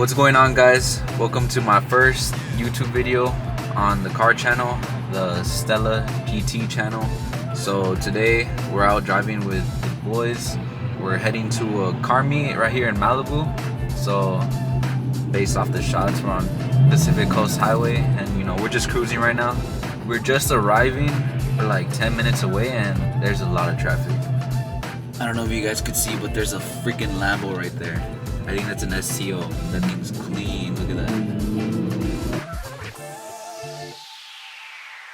What's going on, guys? Welcome to my first YouTube video on the car channel, the Stella GT channel. So today we're out driving with the boys. We're heading to a car meet right here in Malibu. So based off the shots, we're on Pacific Coast Highway, and you know, we're just cruising right now. We're just arriving. We're like 10 minutes away and there's a lot of traffic. I don't know if you guys could see, but there's a freaking Lambo right there. I think that's an STO. That thing's clean. Look at that.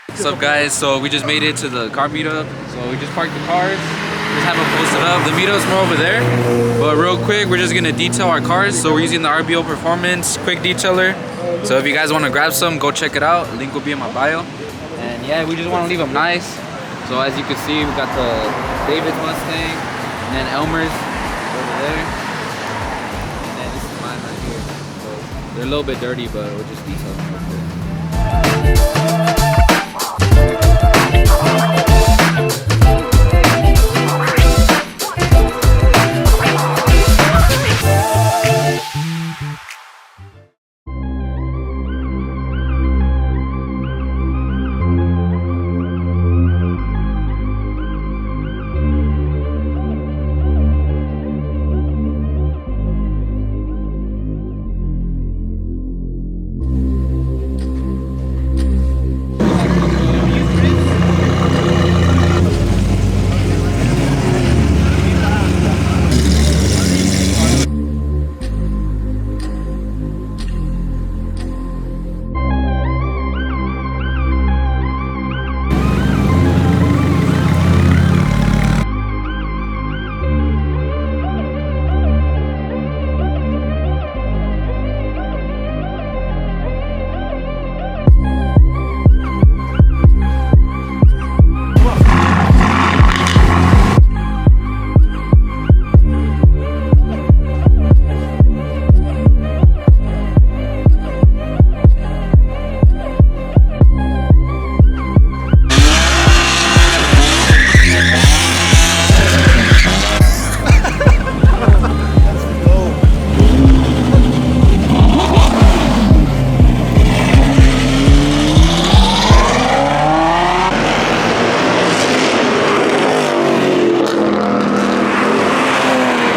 What's up, guys? So we just made it to the car meetup. So we just parked the cars. Just have them posted up. The meetup's more over there. But real quick, we're just gonna detail our cars. So we're using the RBO Performance Quick Detailer. So if you guys want to grab some, go check it out. Link will be in my bio. And yeah, we just want to leave them nice. So as you can see, we got the David's Mustang, and then Elmer's over there. They're a little bit dirty, but we'll just detail them real quick.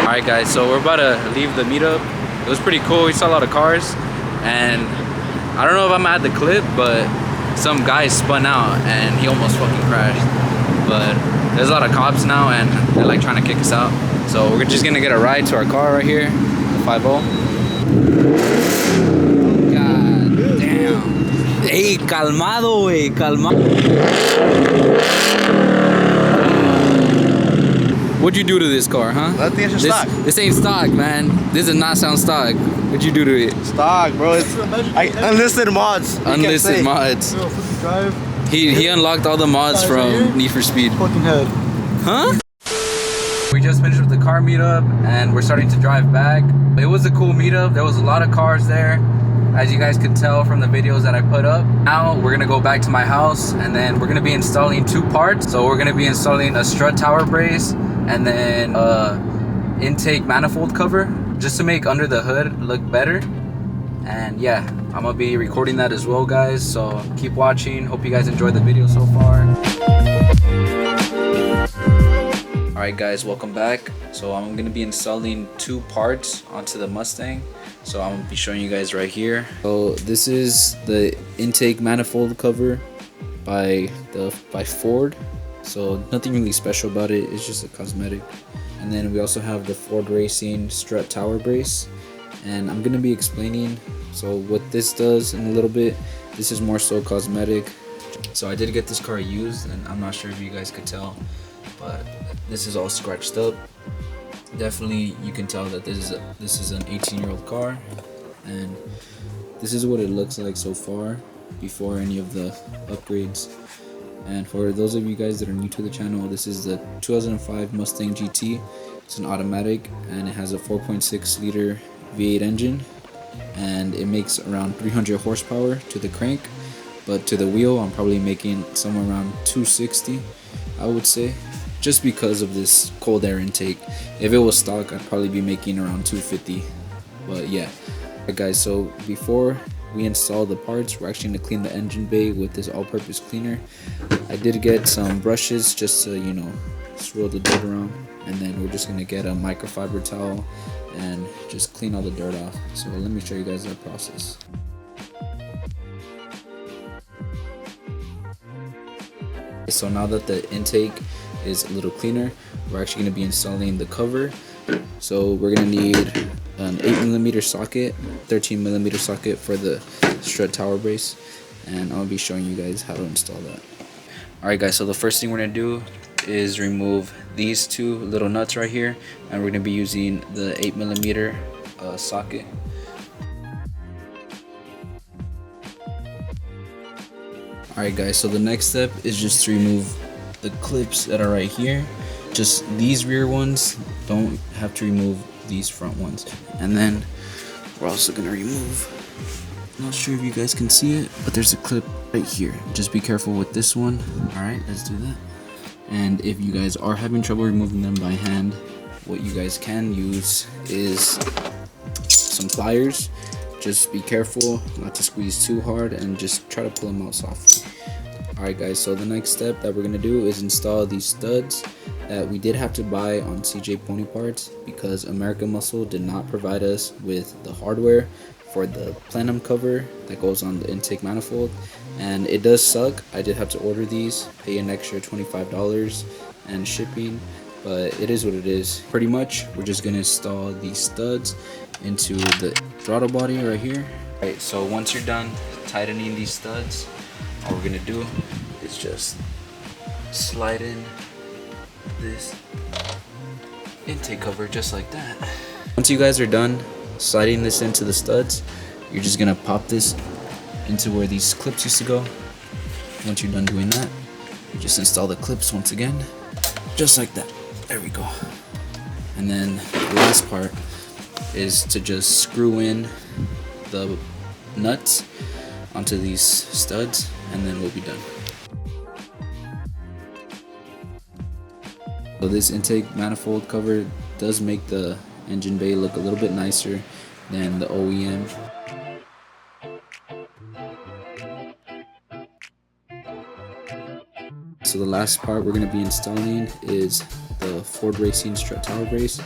Alright guys, so we're about to leave the meetup. It was pretty cool. We saw a lot of cars, and I don't know if I'm gonna add the clip, but some guy spun out and he almost fucking crashed. But there's a lot of cops now and they're like trying to kick us out. So we're just gonna get a ride to our car right here, the 5-0. God damn. Hey, calmado, wey, calmado. What'd you do to this car, huh? That thing's just stock. This ain't stock, man. This does not sound stock. What'd you do to it? Stock, bro. It's unlisted mods. Unlisted mods. He unlocked all the mods from Need for Speed. Fucking head. Huh? We just finished with the car meetup and we're starting to drive back. It was a cool meetup. There was a lot of cars there, as you guys could tell from the videos that I put up. Now we're gonna go back to my house and then we're gonna be installing two parts. So we're gonna be installing a strut tower brace and then intake manifold cover, just to make under the hood look better. And yeah, I'm gonna be recording that as well, guys, so keep watching. Hope you guys enjoyed the video so far. Alright guys, welcome back. So I'm gonna be installing two parts onto the Mustang, so I'm gonna be showing you guys right here. So this is the intake manifold cover by Ford. So nothing really special about it, it's just a cosmetic. And then we also have the Ford Racing strut tower brace, and I'm gonna be explaining so what this does in a little bit. This is more so cosmetic. So I did get this car used, and I'm not sure if you guys could tell, but this is all scratched up. Definitely you can tell that this is an 18-year-old car, and this is what it looks like so far before any of the upgrades. And for those of you guys that are new to the channel, this is the 2005 Mustang GT. It's an automatic and it has a 4.6 liter V8 engine, and it makes around 300 horsepower to the crank, but to the wheel I'm probably making somewhere around 260, I would say, just because of this cold air intake. If it was stock, I'd probably be making around 250. But yeah, Alright guys, so before we install the parts, we're actually going to clean the engine bay with this all-purpose cleaner. I did get some brushes just to, you know, swirl the dirt around, and then we're just going to get a microfiber towel and just clean all the dirt off. So let me show you guys that process. So now that the intake is a little cleaner, we're actually going to be installing the cover. So we're going to need an 8mm socket, 13mm socket for the Strutt tower brace, and I'll be showing you guys how to install that. Alright guys, so the first thing we're going to do is remove these two little nuts right here, and we're going to be using the 8mm socket. Alright guys, so the next step is just to remove the clips that are right here. Just these rear ones, don't have to remove these front ones. And then we're also gonna remove, not sure if you guys can see it, but there's a clip right here. Just be careful with this one. Alright, let's do that. And if you guys are having trouble removing them by hand, what you guys can use is some pliers. Just be careful not to squeeze too hard and just try to pull them out softly. Alright guys, so the next step that we're going to do is install these studs that we did have to buy on CJ Pony Parts because American Muscle did not provide us with the hardware for the Plenum cover that goes on the intake manifold, and it does suck. I did have to order these, pay an extra $25 and shipping, but it is what it is. Pretty much we're just going to install these studs into the throttle body right here. Alright, so once you're done tightening these studs, all we're gonna do is just slide in this intake cover just like that. Once you guys are done sliding this into the studs, you're just gonna pop this into where these clips used to go. Once you're done doing that, you just install the clips once again, just like that. There we go. And then the last part is to just screw in the nuts onto these studs, and then we'll be done. So this intake manifold cover does make the engine bay look a little bit nicer than the OEM. So the last part we're going to be installing is the Ford Racing Strutt tower brace,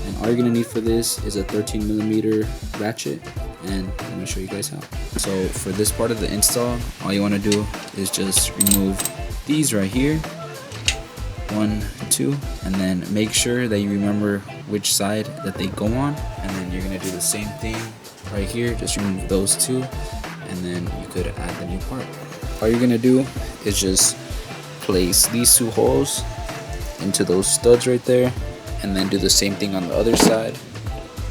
and all you're going to need for this is a 13mm ratchet, and I'm going to show you guys how. So for this part of the install, all you want to do is just remove these right here, 1, 2, and then make sure that you remember which side that they go on, and then you're going to do the same thing right here. Just remove those two, and then you could add the new part. All you're going to do is just place these two holes into those studs right there, and then do the same thing on the other side.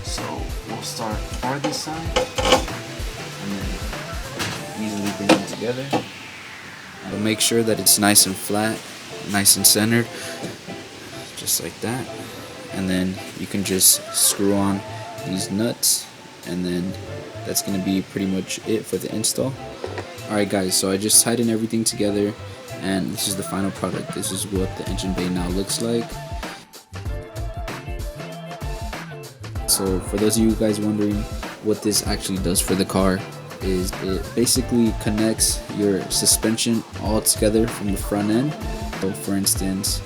So we'll start for this side and then easily bring them together. But make sure that it's nice and flat, nice and centered, just like that. And then you can just screw on these nuts, and then that's going to be pretty much it for the install. Alright guys, so I just tightened everything together, and this is the final product. This is what the engine bay now looks like. So for those of you guys wondering what this actually does for the car, is it basically connects your suspension all together from the front end. So for instance,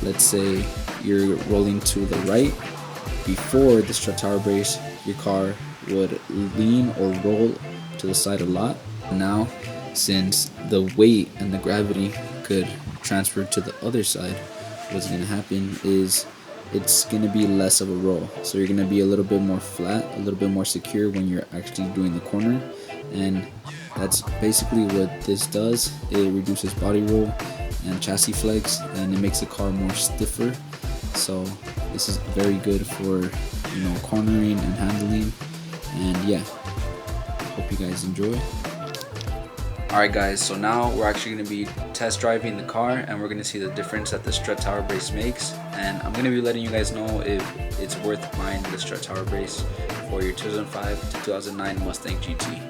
let's say you're rolling to the right. Before the Strutt tower brace, your car would lean or roll to the side a lot. Now, since the weight and the gravity could transfer to the other side, what's going to happen is it's going to be less of a roll. So you're going to be a little bit more flat, a little bit more secure when you're actually doing the corner. And that's basically what this does. It reduces body roll and chassis flex, and it makes the car more stiffer. So this is very good for, you know, cornering and handling. And yeah, hope you guys enjoy. Alright guys, so now we're actually going to be test driving the car, and we're going to see the difference that the Strutt tower brace makes, and I'm going to be letting you guys know if it's worth buying the Strutt tower brace for your 2005 to 2009 Mustang GT.